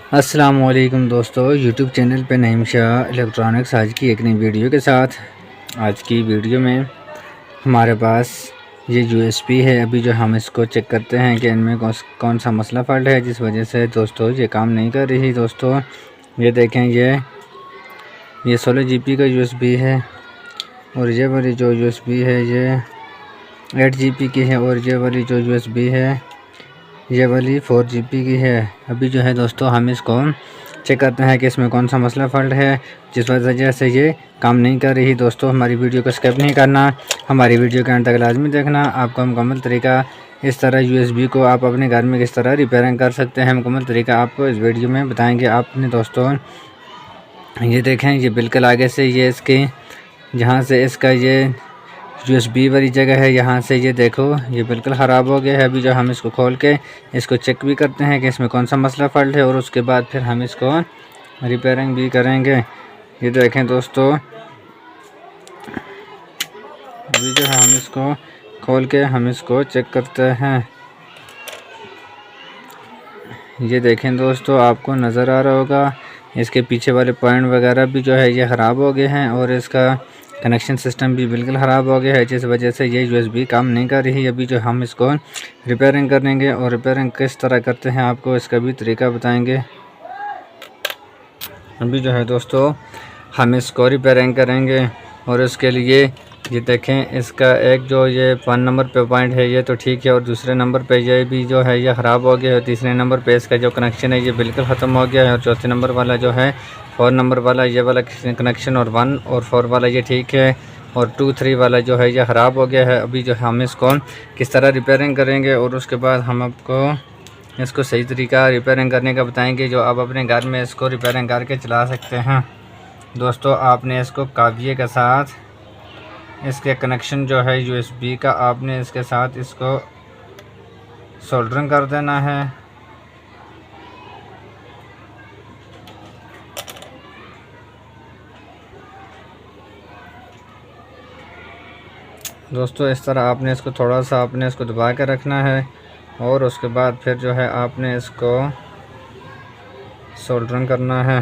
अस्सलामुअलैकुम दोस्तों, YouTube channel पे नईम शाह इलेक्ट्रॉनिक्स आज की एक नई वीडियो के साथ। आज की वीडियो में हमारे पास ये यूएसबी है। अभी जो हम इसको चेक करते हैं कि इनमें कौन सा मसला फॉल्ट है जिस वजह से दोस्तों ये काम नहीं कर रही। दोस्तों ये देखें, ये 16 GB का यूएसबी है और ये वाली जो यूएसबी है ये 8 GB की है और ये वाली जो यूएसबी है ये वाली 4 GB की है। अभी जो है दोस्तों हम इसको चेक करते हैं कि इसमें कौन सा मसला फॉल्ट है जिस वजह से ये काम नहीं कर रही। दोस्तों हमारी वीडियो को स्किप नहीं करना, हमारी वीडियो के अंत तक लाजमी देखना। आपको मुकम्मल तरीका इस तरह यूएसबी को आप अपने घर में किस तरह रिपेयरिंग कर सकते हैं, मुकम्मल तरीका आपको इस वीडियो में बताएँगे। आपने दोस्तों ये देखें, ये बिल्कुल आगे से ये इसके जहाँ से इसका ये यूएसबी वाली जगह है यहाँ से ये देखो ये बिल्कुल ख़राब हो गया है। अभी जो हम इसको खोल के इसको चेक भी करते हैं कि इसमें कौन सा मसला फॉल्ट है और उसके बाद फिर हम इसको रिपेयरिंग भी करेंगे। ये देखें दोस्तों, अभी जो है हम इसको खोल के हम इसको चेक करते हैं। ये देखें दोस्तों, आपको नज़र आ रहा होगा इसके पीछे वाले पॉइंट वगैरह भी जो है ये ख़राब हो गए हैं और इसका कनेक्शन सिस्टम भी बिल्कुल ख़राब हो गया है जिस वजह से ये यूएसबी काम नहीं कर रही। अभी जो हम इसको रिपेयरिंग करेंगे और रिपेयरिंग किस तरह करते हैं आपको इसका भी तरीका बताएंगे। अभी जो है दोस्तों हम इसको रिपेयरिंग करेंगे और उसके लिए ये देखें, इसका एक जो ये 5 नंबर पे पॉइंट है ये तो ठीक है और दूसरे नंबर पे ये भी जो है ये ख़राब हो गया है। तीसरे नंबर पे इसका जो कनेक्शन है ये बिल्कुल ख़त्म हो गया है और चौथे नंबर वाला जो है 4 नंबर वाला ये वाला कनेक्शन और 1 और 4 वाला ये ठीक है और 2, 3 वाला जो है ये ख़राब हो गया है। अभी जो हम इसको किस तरह रिपेयरिंग करेंगे और उसके बाद हम आपको इसको सही तरीका रिपेयरिंग करने का बताएँगे जो आप अपने घर में इसको रिपेयरिंग करके चला सकते हैं। दोस्तों आपने इसको काबिये के साथ इसके कनेक्शन जो है यूएसबी का आपने इसके साथ इसको सोल्डरिंग कर देना है। दोस्तों इस तरह आपने इसको थोड़ा सा आपने इसको दबा के रखना है और उसके बाद फिर जो है आपने इसको सोल्डरिंग करना है।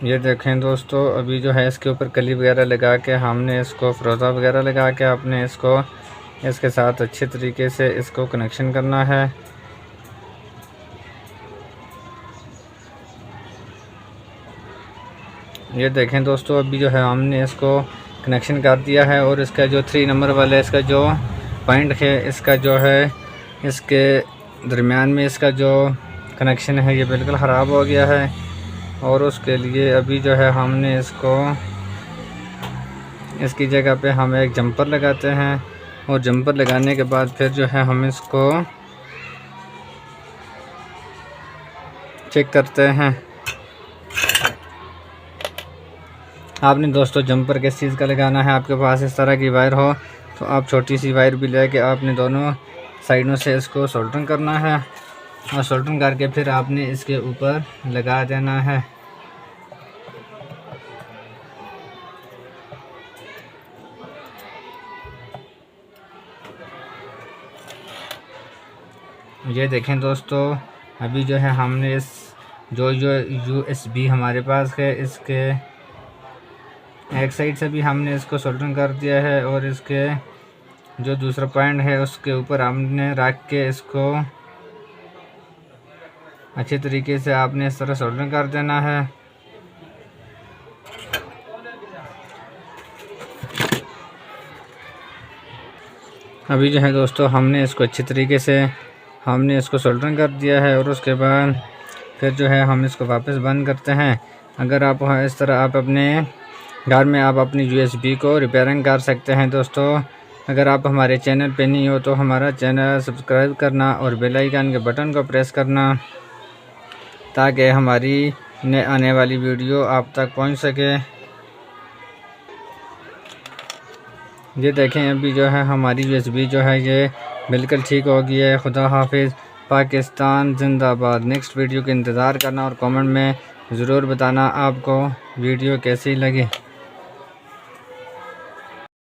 ये देखें दोस्तों, अभी जो है इसके ऊपर कली वगैरह लगा के हमने इसको फ्रोज़ा वगैरह लगा के आपने इसको इसके साथ अच्छे तरीके से इसको कनेक्शन करना है। ये देखें दोस्तों, अभी जो है हमने इसको कनेक्शन कर दिया है और इसका जो 3 नंबर वाला इसका जो पॉइंट है इसका जो है इसके दरमियान में इसका जो कनेक्शन है ये बिल्कुल ख़राब हो गया है और उसके लिए अभी जो है हमने इसको इसकी जगह पे हम एक जंपर लगाते हैं और जंपर लगाने के बाद फिर जो है हम इसको चेक करते हैं। आपने दोस्तों जंपर किस चीज़ का लगाना है, आपके पास इस तरह की वायर हो तो आप छोटी सी वायर भी लेके आपने दोनों साइडों से इसको सोल्डरिंग करना है और सोल्डरिंग करके फिर आपने इसके ऊपर लगा देना है। ये देखें दोस्तों, अभी जो है हमने इस जो यूएसबी हमारे पास है इसके एक साइड से भी हमने इसको सोल्डरिंग कर दिया है और इसके जो दूसरा पॉइंट है उसके ऊपर हमने रख के इसको अच्छे तरीके से आपने इस तरह सोल्डरिंग कर देना है। अभी जो है दोस्तों हमने इसको अच्छे तरीके से हमने इसको सोल्डरिंग कर दिया है और उसके बाद फिर जो है हम इसको वापस बंद करते हैं। अगर आप इस तरह आप अपने घर में आप अपनी यूएसबी को रिपेयरिंग कर सकते हैं। दोस्तों अगर आप हमारे चैनल पे नहीं हो तो हमारा चैनल सब्सक्राइब करना और बेल आइकन के बटन को प्रेस करना ताकि हमारी आने वाली वीडियो आप तक पहुंच सके। ये देखें, अभी जो है हमारी यूएसबी जो है ये बिल्कुल ठीक हो गई है। खुदा हाफिज़, पाकिस्तान जिंदाबाद। नेक्स्ट वीडियो का इंतज़ार करना और कमेंट में ज़रूर बताना आपको वीडियो कैसी लगी।